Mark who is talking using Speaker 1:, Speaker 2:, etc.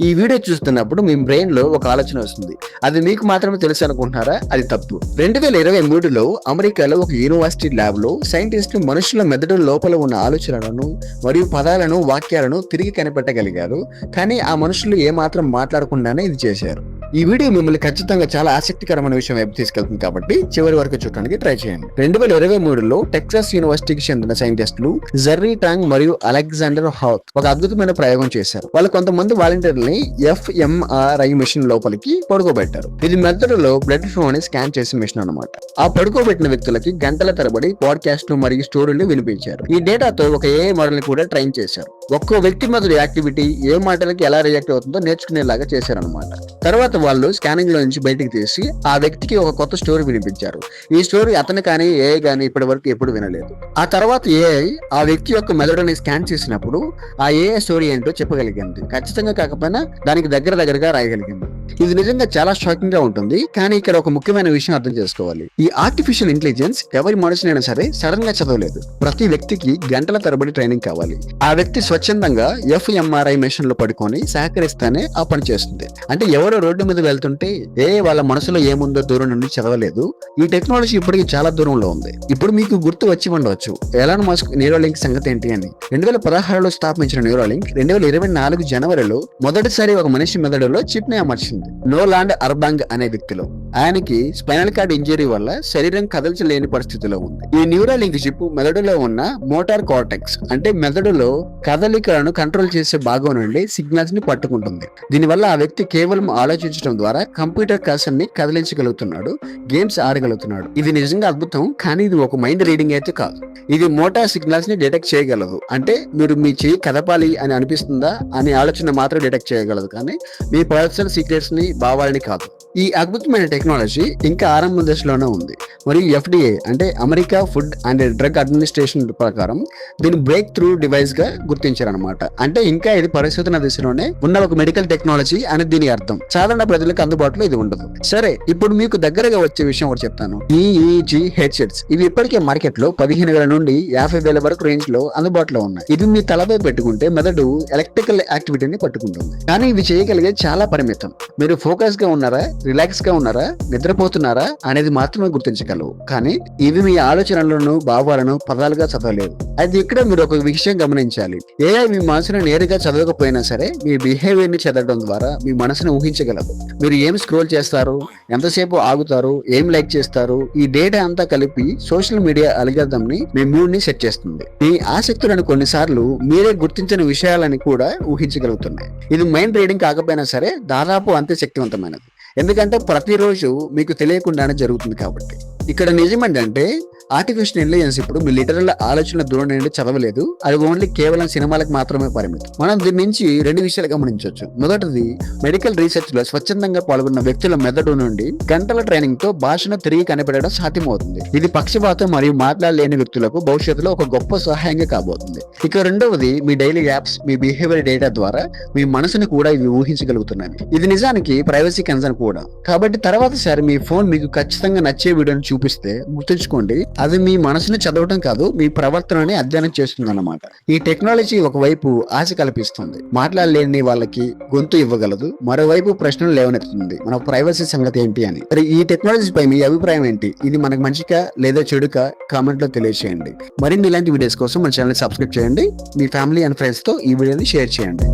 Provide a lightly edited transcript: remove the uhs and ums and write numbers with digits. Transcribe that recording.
Speaker 1: ఈ వీడియో చూస్తున్నప్పుడు మీ బ్రెయిన్ లో ఒక ఆలోచన వస్తుంది. అది మీకు మాత్రమే తెలుసు అనుకుంటున్నారా? అది తప్పు. 2023లో అమెరికాలో ఒక యూనివర్సిటీ ల్యాబ్ లో సైంటిస్టులు మనుషుల మెదడు లోపల ఉన్న ఆలోచనలను మరియు పదాలను, వాక్యాలను తిరిగి కనిపెట్టగలిగారు. కానీ ఆ మనుషులు ఏమాత్రం మాట్లాడకుండానే ఇది చేశారు. ఈ వీడియో మిమ్మల్ని ఖచ్చితంగా చాలా ఆసక్తికరమైన విషయం వైపు తీసుకెళ్తుంది కాబట్టి చివరి వరకు చూడడానికి ట్రై చేయండి. 2023లో టెక్సాస్ యూనివర్సిటీకి చెందిన సైంటిస్టులు జెర్రీ టాంగ్ మరియు అలెగ్జాండర్ హాక్ ఒక అద్భుతమైన ప్రయోగం చేశారు. వాళ్ళు కొంతమంది వాలంటీర్లని fMRI మిషన్ లోపలికి పడుకోబెట్టారు. ఇది మెదడులో బ్లడ్ ఫ్లో ని స్కాన్ చేసే మిషన్ అన్నమాట. ఆ పడుకోబెట్టిన వ్యక్తులకి గంటల తరబడి పాడ్కాస్ట్లు మరియు స్టోరీలు వినిపించారు. ఈ డేటాతో ఒక AI మోడల్ ని కూడా ట్రైన్ చేశారు. ఒక్కో వ్యక్తి మెదడు యాక్టివిటీ ఏ మాటలకి ఎలా రియాక్ట్ అవుతుందో నేర్చుకునేలాగా చేశారనమాట. తర్వాత వాళ్ళు స్కానింగ్ లో నుంచి బయటికి తీసి ఆ వ్యక్తికి ఒక కొత్త స్టోరీ వినిపించారు. ఈ స్టోరీ అతను కానీ AI కానీ ఇప్పటి వరకు ఎప్పుడు వినలేదు. ఆ తర్వాత AI ఆ వ్యక్తి యొక్క మెదడుని స్కాన్ చేసినప్పుడు ఆ AI స్టోరీ ఏంటో చెప్పగలిగింది. ఖచ్చితంగా కాకపోయినా దానికి దగ్గరగా రాయగలిగింది. ఇది నిజంగా చాలా షాకింగ్ గా ఉంటుంది. కానీ ఇక్కడ ఒక ముఖ్యమైన విషయం అర్థం చేసుకోవాలి. ఈ ఆర్టిఫిషియల్ ఇంటెలిజెన్స్ ఎవరి మనిషినైనా సరే సడన్ గా చదవలేదు. ప్రతి వ్యక్తికి గంటల తరబడి ట్రైనింగ్ కావాలి. ఆ వ్యక్తి స్వచ్ఛందంగా fMRI మిషన్ లో పడుకొని సహకరిస్తేనే ఆ పని చేస్తుంది. అంటే ఎవరో రోడ్డు మీద వెళ్తుంటే వాళ్ళ మనసులో ఏముందో దూరం నుండి చదవలేదు. ఈ టెక్నాలజీ ఇప్పటికి చాలా దూరంలో ఉంది. ఇప్పుడు మీకు గుర్తు వచ్చి ఉండవచ్చు ఎలాన్ మస్క్ న్యూరోలింక్ సంగతి ఏంటి అని. 2016లో స్థాపించిన న్యూరోలింక్ 2024 జనవరిలో మొదటిసారి ఒక మనిషి మెదడులో చిప్ ని అమర్చింది. నోలాండ్ అర్బాంగ్ అనే వ్యక్తిలో. ఆయనకి స్పైనల్ కార్డ్ ఇంజరీ వల్ల శరీరం కదల్చలేని పరిస్థితిలో ఉంది. ఈ న్యూరోలింక్ చిప్ మెదడులో ఉన్న మోటార్ కార్టెక్స్ అంటే మెదడులో కదలికలను కంట్రోల్ చేసే భాగం నుండి సిగ్నల్స్ ని పట్టుకుంటుంది. దీనివల్ల ఆ వ్యక్తి కేవలం ఆలోచించడం ద్వారా కంప్యూటర్ కర్సర్ ని కదిలించగలుగుతున్నాడు, గేమ్స్ ఆడగలుగుతున్నాడు. ఇది నిజంగా అద్భుతం. కానీ ఇది ఒక మైండ్ రీడింగ్ అయితే కాదు. ఇది మోటార్ సిగ్నల్స్ ని డిటెక్ట్ చేయగలదు. అంటే మీరు మీ చెయ్యి కదపాలి అని అనిపిస్తుందా అనే ఆలోచన మాత్రం డిటెక్ట్ చేయగలదు, కానీ మీ పర్సనల్ సీక్రెట్స్ ని, భావాలని కాదు. ఈ అద్భుతమైన టెక్నాలజీ ఇంకా ఆరంభ దశలోనే ఉంది. మరియు FDA అంటే America food and drug administration ప్రకారం దీన్ని బ్రేక్ త్రూ డివైస్ గా గుర్తించారనమాట. అంటే ఇంకా ఇది పరిశోధన దశలోనే ఉన్న ఒక మెడికల్ టెక్నాలజీ అని దీని అర్థం. సాధారణ ప్రజలకు అందుబాటులో ఇది ఉండదు. సరే, ఇప్పుడు మీకు దగ్గరగా వచ్చే విషయం ఒకటి చెప్తాను. EEG హెడ్సెట్స్ ఇవి ఇప్పటికే మార్కెట్ లో 15,000 నుండి 50,000 వరకు రేంజ్ లో అందుబాటులో ఉన్నాయి. ఇది మీ తలపై పెట్టుకుంటే మెదడు ఎలక్ట్రికల్ యాక్టివిటీని పట్టుకుంటుంది. కానీ ఇవి చేయగలిగే చాలా పరిమితం. మీరు ఫోకస్ గా ఉన్నారా, రిలాక్స్ గా ఉన్నారా, నిద్రపోతున్నారా అనేది మాత్రమే గుర్తించగలవు. కానీ ఇవి మీ ఆలోచనలను, భావాలను పదాలుగా చదవలేవు. అది ఇక్కడ మీరు ఒక విషయం గమనించాలి. AI మీ మనసును నేరుగా చదవకపోయినా సరే మీ బిహేవియర్ ని చదవడం ద్వారా మీ మనసును ఊహించగలదు. మీరు ఏం స్క్రోల్ చేస్తారు, ఎంతసేపు ఆగుతారు, ఏం లైక్ చేస్తారు, ఈ డేటా అంతా కలిపి సోషల్ మీడియా అల్గారిథం ని మీ మూడ్ ని సెట్ చేస్తుంది. మీ ఆసక్తులను కొన్నిసార్లు మీరే గుర్తించిన విషయాలని కూడా ఊహించగలుగుతున్నాయి. ఇది మైండ్ రీడింగ్ కాకపోయినా సరే దాదాపు అంతే శక్తివంతమైనది. ఎందుకంటే ప్రతిరోజు మీకు తెలియకుండానే జరుగుతుంది కాబట్టి. ఇక్కడ నిజమేంటంటే ఆర్టిఫిషియల్ ఇంటెలిజెన్స్ ఇప్పుడు మీ లిటరల్ ఆలోచన దూరం నుండి చదవలేదు. అది ఓన్లీ కేవలం సినిమాలకు మాత్రమే పరిమితం. మనం దీని నుంచి 2 విషయాలు గమనించవచ్చు. మొదటిది, మెడికల్ రీసెర్చ్ లో స్వచ్ఛందంగా పాల్గొన్న వ్యక్తుల మెదడు నుండి గంటల ట్రైనింగ్ తో భాషను తిరిగి కనిపెట్టడం సాధ్యమవుతుంది. ఇది పక్షపాతం మరియు మాట్లాడలేని వ్యక్తులకు భవిష్యత్తులో ఒక గొప్ప సహాయంగా కాబోతుంది. ఇక రెండవది, మీ డైలీ యాప్స్, మీ బిహేవియర్ డేటా ద్వారా మీ మనసుని కూడా ఇవి ఊహించగలుగుతున్నాయి. ఇది నిజానికి ప్రైవసీ కన్సర్న్ కూడా. కాబట్టి తర్వాత సారి మీ ఫోన్ మీకు ఖచ్చితంగా నచ్చే వీడియోని చూపిస్తే గుర్తుంచుకోండి, అది మీ మనసుని చదవటం కాదు, మీ ప్రవర్తనని అధ్యయనం చేస్తుంది అన్నమాట. ఈ టెక్నాలజీ ఒకవైపు ఆశ కల్పిస్తుంది, మాట్లాడలేని వాళ్ళకి గొంతు ఇవ్వగలదు. మరోవైపు ప్రశ్నలు లేవనెత్తుతుంది, మన ప్రైవసీ సంగతి ఏంటి అని. మరి ఈ టెక్నాలజీ పై మీ అభిప్రాయం ఏంటి? ఇది మనకు మంచిగా లేదా చెడుగా కామెంట్ లో తెలియజేయండి. మరిన్ని ఇలాంటి వీడియోస్ కోసం మన ఛానల్ సబ్స్క్రైబ్ చేయండి. మీ ఫ్యామిలీ అండ్ ఫ్రెండ్స్ తో ఈ వీడియోని షేర్ చేయండి.